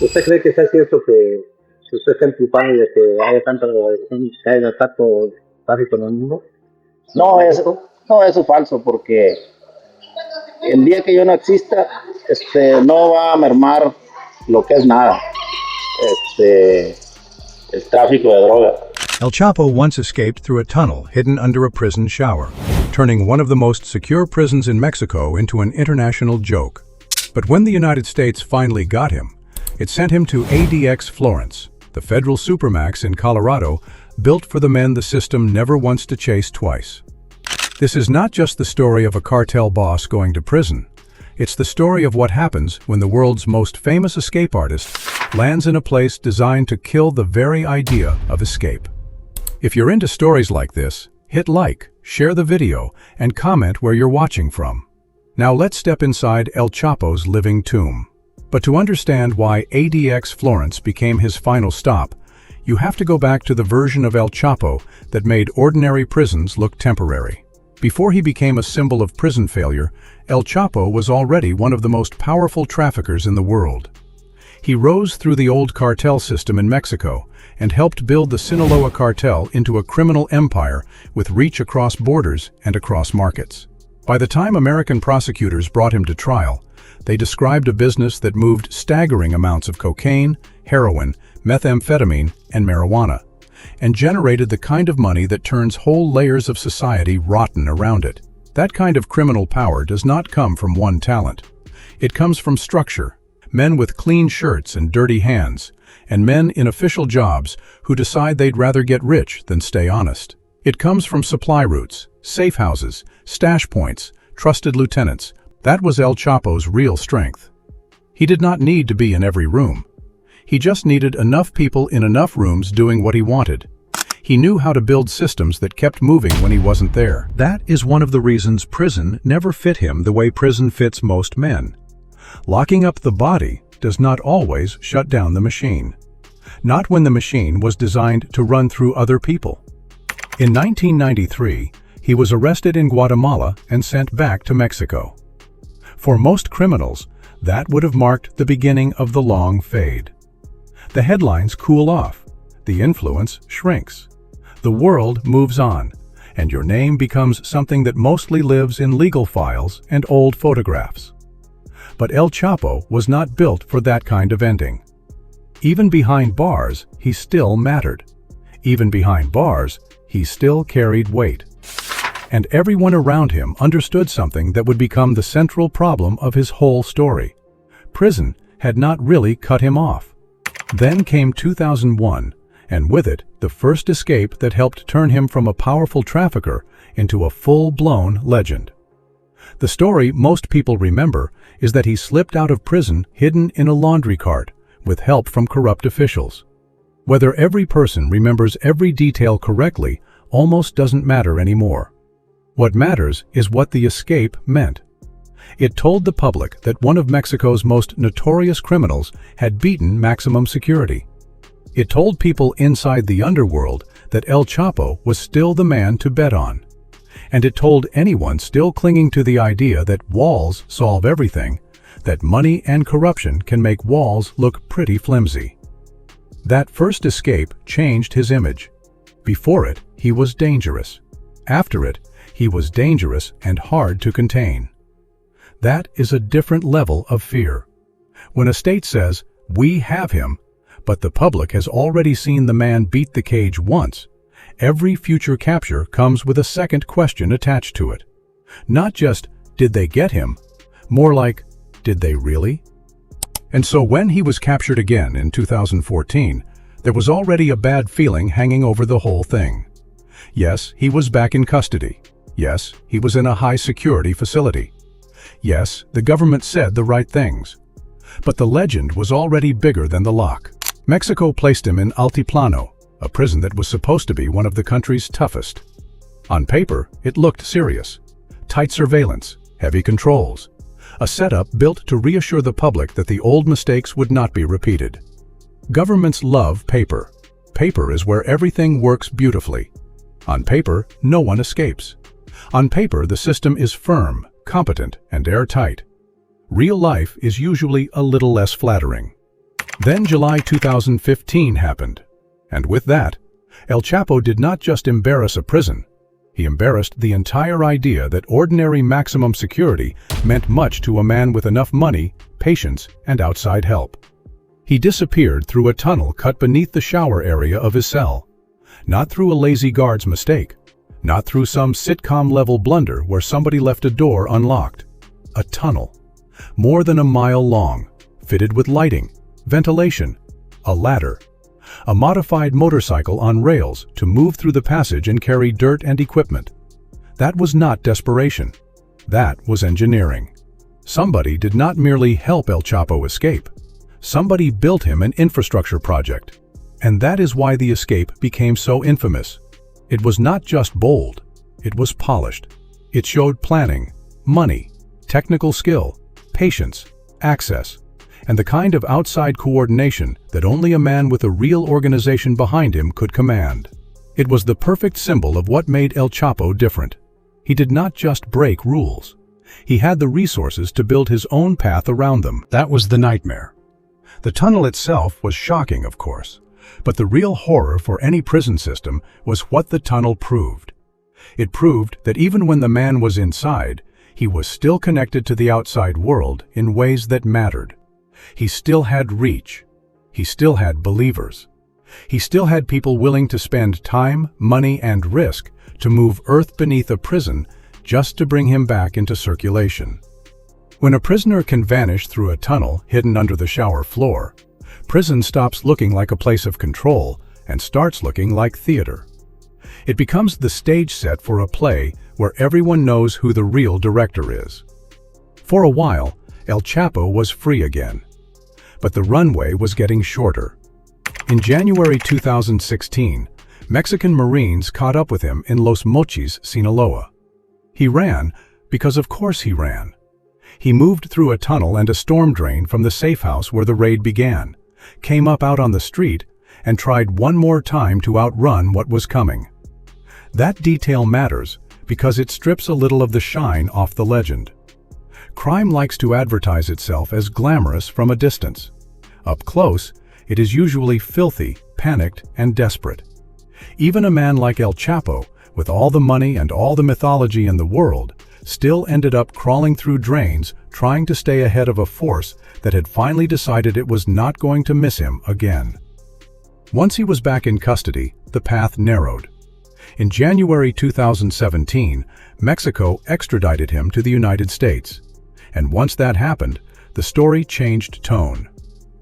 ¿Usted cree que sea cierto que usted está culpable de que haya tanto tráfico en el mundo? No, eso es falso, porque el día que yo no exista, no va a mermar lo que es nada, el tráfico de droga. El Chapo once escaped through a tunnel hidden under a prison shower, turning one of the most secure prisons in Mexico into an international joke. But when the United States finally got him, it sent him to ADX Florence, the federal Supermax in Colorado, built for the men the system never wants to chase twice. This is not just the story of a cartel boss going to prison. It's the story of what happens when the world's most famous escape artist lands in a place designed to kill the very idea of escape. If you're into stories like this, hit like, share the video, and comment where you're watching from. Now let's step inside El Chapo's living tomb. But to understand why ADX Florence became his final stop, you have to go back to the version of El Chapo that made ordinary prisons look temporary. Before he became a symbol of prison failure, El Chapo was already one of the most powerful traffickers in the world. He rose through the old cartel system in Mexico and helped build the Sinaloa Cartel into a criminal empire with reach across borders and across markets. By the time American prosecutors brought him to trial, they described a business that moved staggering amounts of cocaine, heroin, methamphetamine, and marijuana, and generated the kind of money that turns whole layers of society rotten around it. That kind of criminal power does not come from one talent. It comes from structure, men with clean shirts and dirty hands, and men in official jobs who decide they'd rather get rich than stay honest. It comes from supply routes, safe houses, stash points, trusted lieutenants. That was El Chapo's real strength. He did not need to be in every room. He just needed enough people in enough rooms doing what he wanted. He knew how to build systems that kept moving when he wasn't there. That is one of the reasons prison never fit him the way prison fits most men. Locking up the body does not always shut down the machine. Not when the machine was designed to run through other people. In 1993, he was arrested in Guatemala and sent back to Mexico. For most criminals, that would have marked the beginning of the long fade. The headlines cool off, the influence shrinks, the world moves on, and your name becomes something that mostly lives in legal files and old photographs. But El Chapo was not built for that kind of ending. Even behind bars, he still mattered. Even behind bars, he still carried weight. And everyone around him understood something that would become the central problem of his whole story. Prison had not really cut him off. Then came 2001, and with it, the first escape that helped turn him from a powerful trafficker into a full-blown legend. The story most people remember is that he slipped out of prison hidden in a laundry cart with help from corrupt officials. Whether every person remembers every detail correctly almost doesn't matter anymore. What matters is what the escape meant. It told the public that one of Mexico's most notorious criminals had beaten maximum security. It told people inside the underworld that El Chapo was still the man to bet on. And it told anyone still clinging to the idea that walls solve everything, that money and corruption can make walls look pretty flimsy. That first escape changed his image. Before it, he was dangerous. After it, he was dangerous and hard to contain. That is a different level of fear. When a state says, "We have him," but the public has already seen the man beat the cage once, every future capture comes with a second question attached to it. Not just, did they get him? More like, did they really? And so when he was captured again in 2014, there was already a bad feeling hanging over the whole thing. Yes, he was back in custody. Yes, he was in a high-security facility. Yes, the government said the right things. But the legend was already bigger than the lock. Mexico placed him in Altiplano, a prison that was supposed to be one of the country's toughest. On paper, it looked serious. Tight surveillance, heavy controls. A setup built to reassure the public that the old mistakes would not be repeated. Governments love paper. Paper is where everything works beautifully. On paper, no one escapes. On paper, the system is firm, competent, and airtight. Real life is usually a little less flattering. Then July 2015 happened, and with that, El Chapo did not just embarrass a prison, he embarrassed the entire idea that ordinary maximum security meant much to a man with enough money, patience, and outside help. He disappeared through a tunnel cut beneath the shower area of his cell. Not through a lazy guard's mistake, not through some sitcom-level blunder where somebody left a door unlocked. A tunnel, more than a mile long, fitted with lighting, ventilation, a ladder, a modified motorcycle on rails to move through the passage and carry dirt and equipment. That was not desperation. That was engineering. Somebody did not merely help El Chapo escape. Somebody built him an infrastructure project. And that is why the escape became so infamous. It was not just bold, it was polished. It showed planning, money, technical skill, patience, access, and the kind of outside coordination that only a man with a real organization behind him could command. It was the perfect symbol of what made El Chapo different. He did not just break rules. He had the resources to build his own path around them. That was the nightmare. The tunnel itself was shocking, of course, but the real horror for any prison system was what the tunnel proved. It proved that even when the man was inside, he was still connected to the outside world in ways that mattered. He still had reach. He still had believers. He still had people willing to spend time, money, and risk to move earth beneath a prison just to bring him back into circulation. When a prisoner can vanish through a tunnel hidden under the shower floor, prison stops looking like a place of control and starts looking like theater. It becomes the stage set for a play where everyone knows who the real director is. For a while, El Chapo was free again. But the runway was getting shorter. In January 2016, Mexican Marines caught up with him in Los Mochis, Sinaloa. He ran because of course he ran. He moved through a tunnel and a storm drain from the safe house where the raid began, came up out on the street, and tried one more time to outrun what was coming. That detail matters because it strips a little of the shine off the legend. Crime likes to advertise itself as glamorous from a distance. Up close, it is usually filthy, panicked, and desperate. Even a man like El Chapo, with all the money and all the mythology in the world, still ended up crawling through drains trying to stay ahead of a force that had finally decided it was not going to miss him again. Once he was back in custody, the path narrowed. In January 2017, Mexico extradited him to the United States. And once that happened, the story changed tone.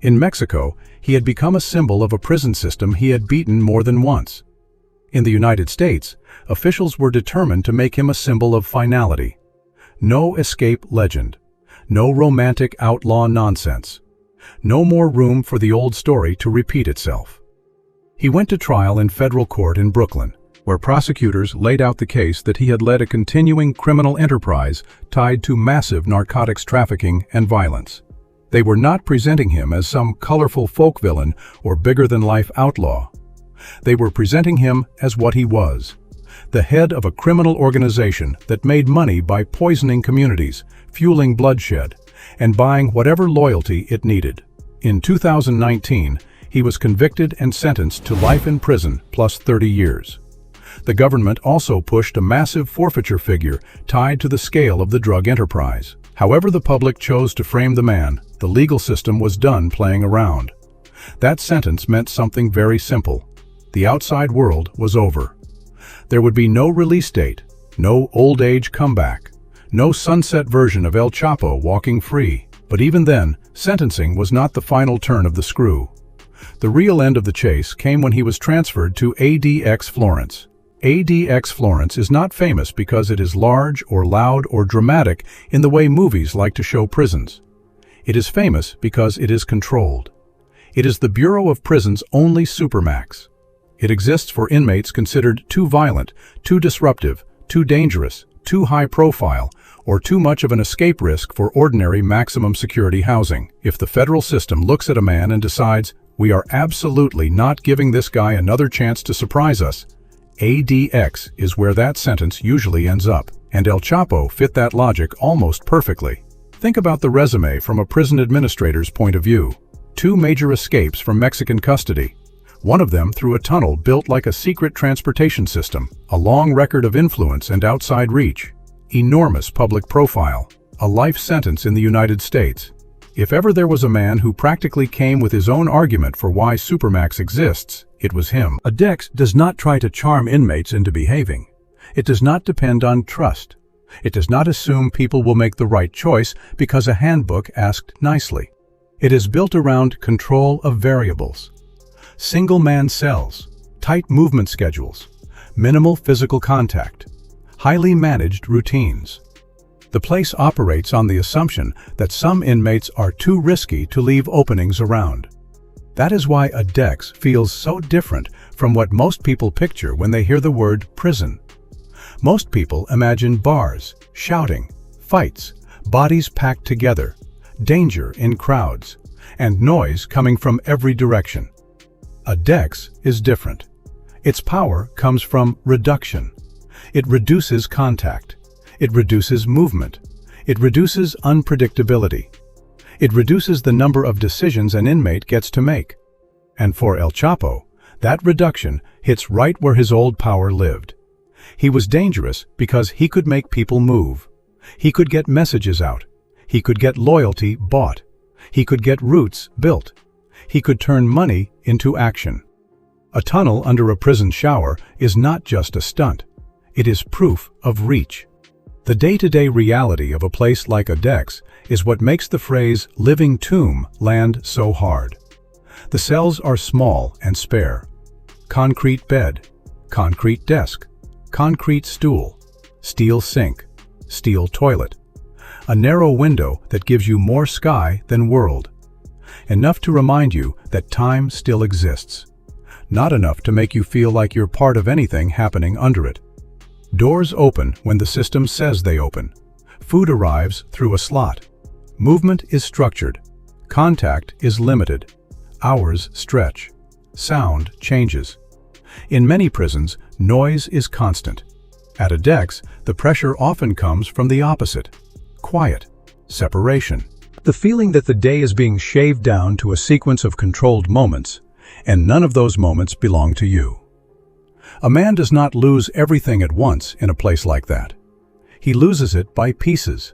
In Mexico, he had become a symbol of a prison system he had beaten more than once. In the United States, officials were determined to make him a symbol of finality. No escape legend. No romantic outlaw nonsense. No more room for the old story to repeat itself. He went to trial in federal court in Brooklyn, where prosecutors laid out the case that he had led a continuing criminal enterprise tied to massive narcotics trafficking and violence. They were not presenting him as some colorful folk villain or bigger-than-life outlaw. They were presenting him as what he was, the head of a criminal organization that made money by poisoning communities, fueling bloodshed, and buying whatever loyalty it needed. In 2019, he was convicted and sentenced to life in prison plus 30 years. The government also pushed a massive forfeiture figure tied to the scale of the drug enterprise. However the public chose to frame the man, the legal system was done playing around. That sentence meant something very simple. The outside world was over. There would be no release date, no old age comeback, no sunset version of El Chapo walking free. But even then, sentencing was not the final turn of the screw. The real end of the chase came when he was transferred to ADX Florence. ADX Florence is not famous because it is large or loud or dramatic in the way movies like to show prisons. It is famous because it is controlled. It is the Bureau of Prisons' only Supermax. It exists for inmates considered too violent, too disruptive, too dangerous, too high profile, or too much of an escape risk for ordinary maximum security housing. If the federal system looks at a man and decides, we are absolutely not giving this guy another chance to surprise us, ADX is where that sentence usually ends up, and El Chapo fit that logic almost perfectly. Think about the resume from a prison administrator's point of view. 2 major escapes from Mexican custody. One of them through a tunnel built like a secret transportation system, a long record of influence and outside reach, enormous public profile, a life sentence in the United States. If ever there was a man who practically came with his own argument for why Supermax exists, it was him. ADX does not try to charm inmates into behaving. It does not depend on trust. It does not assume people will make the right choice because a handbook asked nicely. It is built around control of variables. Single-man cells, tight movement schedules, minimal physical contact, highly managed routines. The place operates on the assumption that some inmates are too risky to leave openings around. That is why ADX feels so different from what most people picture when they hear the word prison. Most people imagine bars, shouting, fights, bodies packed together, danger in crowds, and noise coming from every direction. ADX is different. Its power comes from reduction. It reduces contact. It reduces movement. It reduces unpredictability. It reduces the number of decisions an inmate gets to make. And for El Chapo, that reduction hits right where his old power lived. He was dangerous because he could make people move. He could get messages out. He could get loyalty bought. He could get roots built. He could turn money into action. A tunnel under a prison shower is not just a stunt. It is proof of reach. The day-to-day reality of a place like ADX is what makes the phrase living tomb land so hard. The cells are small and spare. Concrete bed, concrete desk, concrete stool, steel sink, steel toilet. A narrow window that gives you more sky than world. Enough to remind you that time still exists. Not enough to make you feel like you're part of anything happening under it. Doors open when the system says they open. Food arrives through a slot. Movement is structured. Contact is limited. Hours stretch. Sound changes. In many prisons, noise is constant. At ADX, the pressure often comes from the opposite. Quiet. Separation. The feeling that the day is being shaved down to a sequence of controlled moments, and none of those moments belong to you. A man does not lose everything at once in a place like that. He loses it by pieces.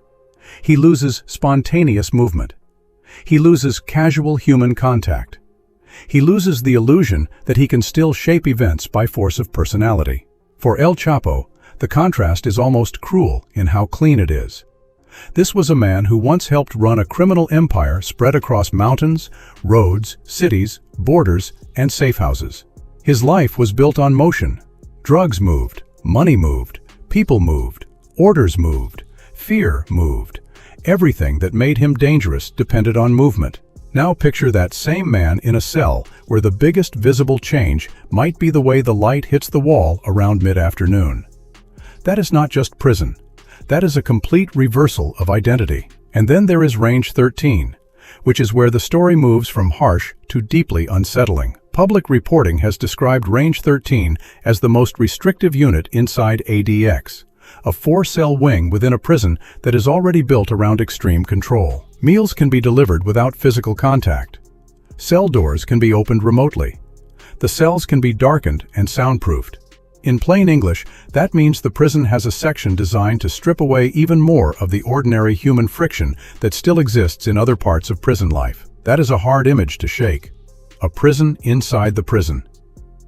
He loses spontaneous movement. He loses casual human contact. He loses the illusion that he can still shape events by force of personality. For El Chapo, the contrast is almost cruel in how clean it is. This was a man who once helped run a criminal empire spread across mountains, roads, cities, borders, and safe houses. His life was built on motion. Drugs moved, money moved, people moved, orders moved, fear moved. Everything that made him dangerous depended on movement. Now picture that same man in a cell where the biggest visible change might be the way the light hits the wall around mid-afternoon. That is not just prison. That is a complete reversal of identity. And then there is Range 13, which is where the story moves from harsh to deeply unsettling. Public reporting has described Range 13 as the most restrictive unit inside ADX, a 4-cell wing within a prison that is already built around extreme control. Meals can be delivered without physical contact. Cell doors can be opened remotely. The cells can be darkened and soundproofed. In plain English, that means the prison has a section designed to strip away even more of the ordinary human friction that still exists in other parts of prison life. That is a hard image to shake. A prison inside the prison.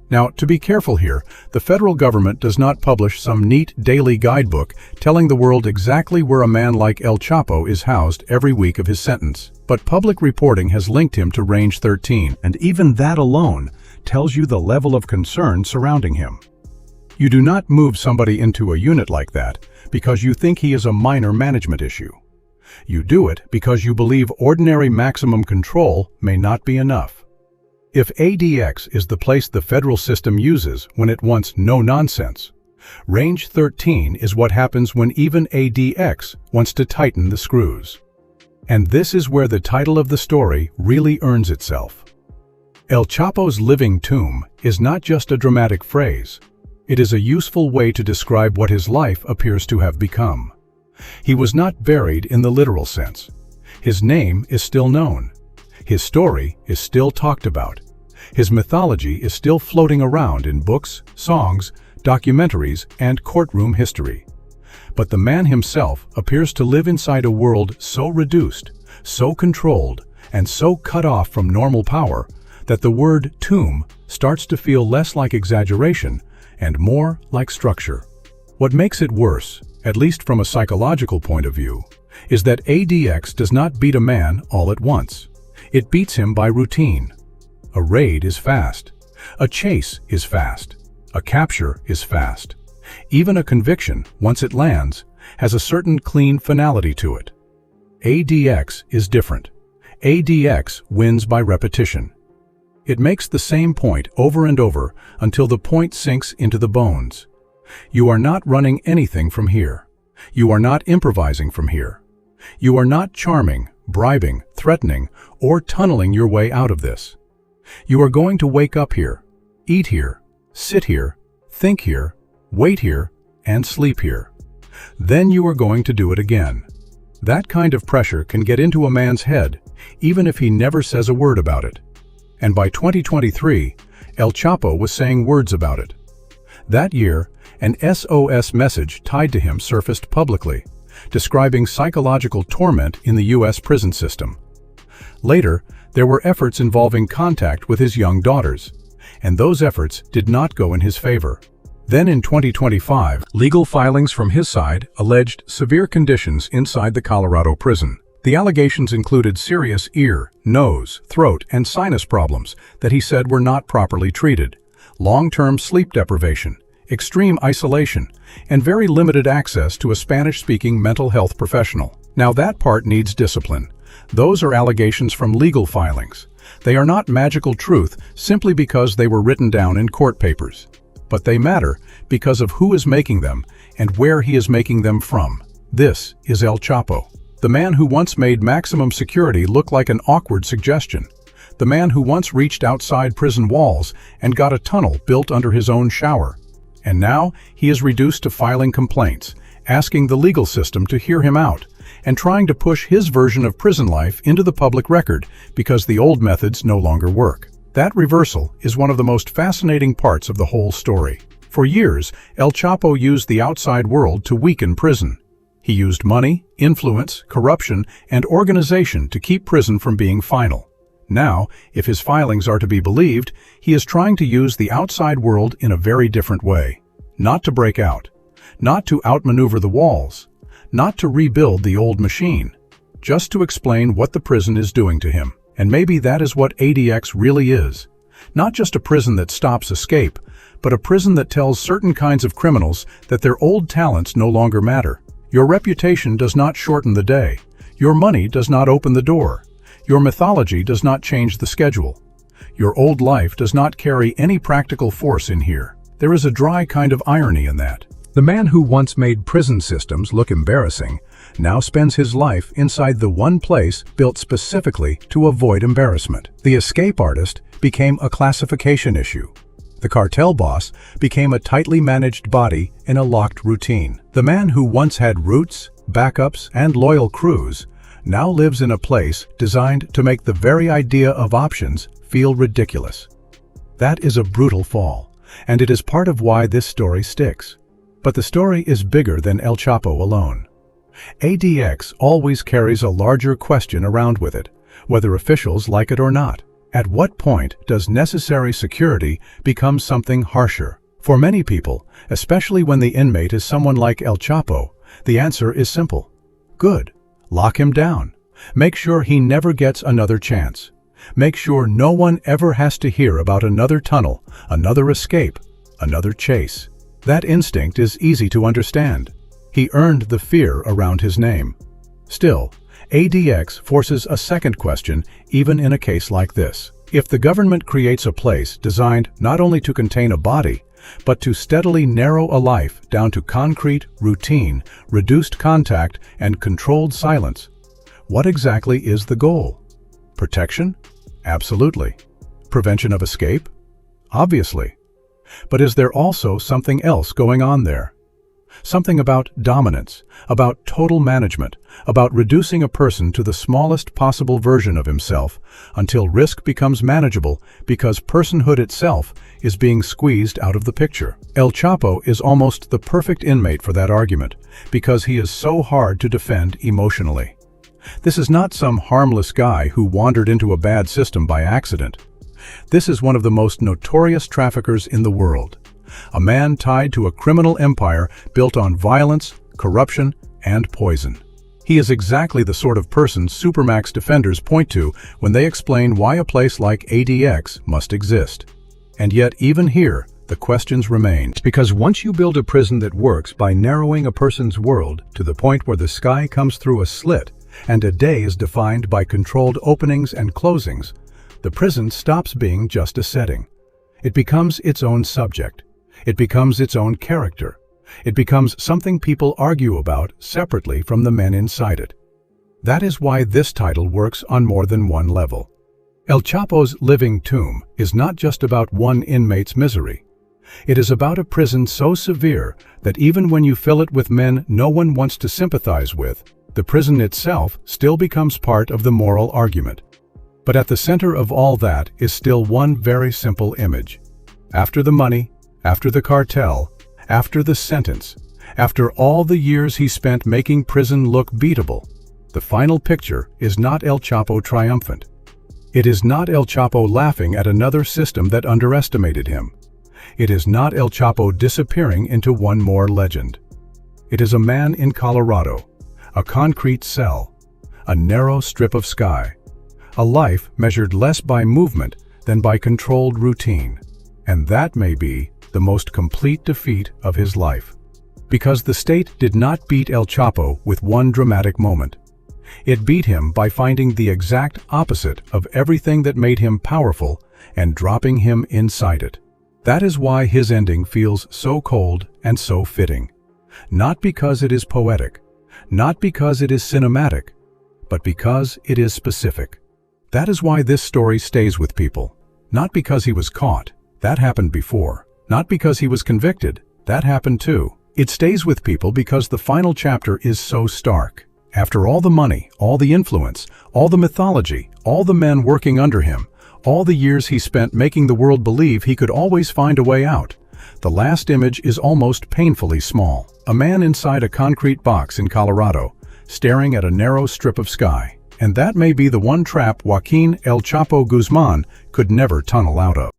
Now, to be careful here, the federal government does not publish some neat daily guidebook telling the world exactly where a man like El Chapo is housed every week of his sentence. But public reporting has linked him to Range 13, and even that alone tells you the level of concern surrounding him. You do not move somebody into a unit like that because you think he is a minor management issue. You do it because you believe ordinary maximum control may not be enough. If ADX is the place the federal system uses when it wants no nonsense, Range 13 is what happens when even ADX wants to tighten the screws. And this is where the title of the story really earns itself. El Chapo's living tomb is not just a dramatic phrase. It is a useful way to describe what his life appears to have become. He was not buried in the literal sense. His name is still known. His story is still talked about. His mythology is still floating around in books, songs, documentaries, and courtroom history. But the man himself appears to live inside a world so reduced, so controlled, and so cut off from normal power that the word tomb starts to feel less like exaggeration and more like structure. What makes it worse, at least from a psychological point of view, is that ADX does not beat a man all at once. It beats him by routine. A raid is fast. A chase is fast. A capture is fast. Even a conviction, once it lands, has a certain clean finality to it. ADX is different. ADX wins by repetition. It makes the same point over and over until the point sinks into the bones. You are not running anything from here. You are not improvising from here. You are not charming, bribing, threatening, or tunneling your way out of this. You are going to wake up here, eat here, sit here, think here, wait here, and sleep here. Then you are going to do it again. That kind of pressure can get into a man's head, even if he never says a word about it. And by 2023, El Chapo was saying words about it. That year, an SOS message tied to him surfaced publicly, describing psychological torment in the U.S. prison system. Later, there were efforts involving contact with his young daughters, and those efforts did not go in his favor. Then in 2025, legal filings from his side alleged severe conditions inside the Colorado prison. The allegations included serious ear, nose, throat, and sinus problems that he said were not properly treated, long-term sleep deprivation, extreme isolation, and very limited access to a Spanish-speaking mental health professional. Now that part needs discipline. Those are allegations from legal filings. They are not magical truth simply because they were written down in court papers. But they matter because of who is making them and where he is making them from. This is El Chapo. The man who once made maximum security look like an awkward suggestion. The man who once reached outside prison walls and got a tunnel built under his own shower. And now he is reduced to filing complaints, asking the legal system to hear him out, and trying to push his version of prison life into the public record because the old methods no longer work. That reversal is one of the most fascinating parts of the whole story. For years, El Chapo used the outside world to weaken prison. He used money, influence, corruption, and organization to keep prison from being final. Now, if his filings are to be believed, he is trying to use the outside world in a very different way. Not to break out. Not to outmaneuver the walls. Not to rebuild the old machine. Just to explain what the prison is doing to him. And maybe that is what ADX really is. Not just a prison that stops escape, but a prison that tells certain kinds of criminals that their old talents no longer matter. Your reputation does not shorten the day. Your money does not open the door. Your mythology does not change the schedule. Your old life does not carry any practical force in here. There is a dry kind of irony in that. The man who once made prison systems look embarrassing now spends his life inside the one place built specifically to avoid embarrassment. The escape artist became a classification issue. The cartel boss became a tightly managed body in a locked routine. The man who once had roots, backups, and loyal crews now lives in a place designed to make the very idea of options feel ridiculous. That is a brutal fall, and it is part of why this story sticks. But the story is bigger than El Chapo alone. ADX always carries a larger question around with it, whether officials like it or not. At what point does necessary security become something harsher? For many people, especially when the inmate is someone like El Chapo, the answer is simple. Good. Lock him down. Make sure he never gets another chance. Make sure no one ever has to hear about another tunnel, another escape, another chase. That instinct is easy to understand. He earned the fear around his name. Still, ADX forces a second question even in a case like this. If the government creates a place designed not only to contain a body, but to steadily narrow a life down to concrete, routine, reduced contact, and controlled silence, what exactly is the goal? Protection? Absolutely. Prevention of escape? Obviously. But is there also something else going on there? Something about dominance, about total management, about reducing a person to the smallest possible version of himself until risk becomes manageable because personhood itself is being squeezed out of the picture. El Chapo is almost the perfect inmate for that argument because he is so hard to defend emotionally. This is not some harmless guy who wandered into a bad system by accident. This is one of the most notorious traffickers in the world. A man tied to a criminal empire built on violence, corruption, and poison. He is exactly the sort of person Supermax defenders point to when they explain why a place like ADX must exist. And yet, even here, the questions remain. Because once you build a prison that works by narrowing a person's world to the point where the sky comes through a slit and a day is defined by controlled openings and closings, the prison stops being just a setting. It becomes its own subject. It becomes its own character. It becomes something people argue about separately from the men inside it. That is why this title works on more than one level. El Chapo's living tomb is not just about one inmate's misery. It is about a prison so severe that even when you fill it with men no one wants to sympathize with, the prison itself still becomes part of the moral argument. But at the center of all that is still one very simple image. After the money, after the cartel, after the sentence, after all the years he spent making prison look beatable, the final picture is not El Chapo triumphant. It is not El Chapo laughing at another system that underestimated him. It is not El Chapo disappearing into one more legend. It is a man in Colorado, a concrete cell, a narrow strip of sky, a life measured less by movement than by controlled routine. And that may be the most complete defeat of his life. Because the state did not beat El Chapo with one dramatic moment. It beat him by finding the exact opposite of everything that made him powerful and dropping him inside it. That is why his ending feels so cold and so fitting. Not because it is poetic, not because it is cinematic, but because it is specific. That is why this story stays with people. Not because he was caught, that happened before. Not because he was convicted, that happened too. It stays with people because the final chapter is so stark. After all the money, all the influence, all the mythology, all the men working under him, all the years he spent making the world believe he could always find a way out, the last image is almost painfully small. A man inside a concrete box in Colorado, staring at a narrow strip of sky. And that may be the one trap Joaquin El Chapo Guzman could never tunnel out of.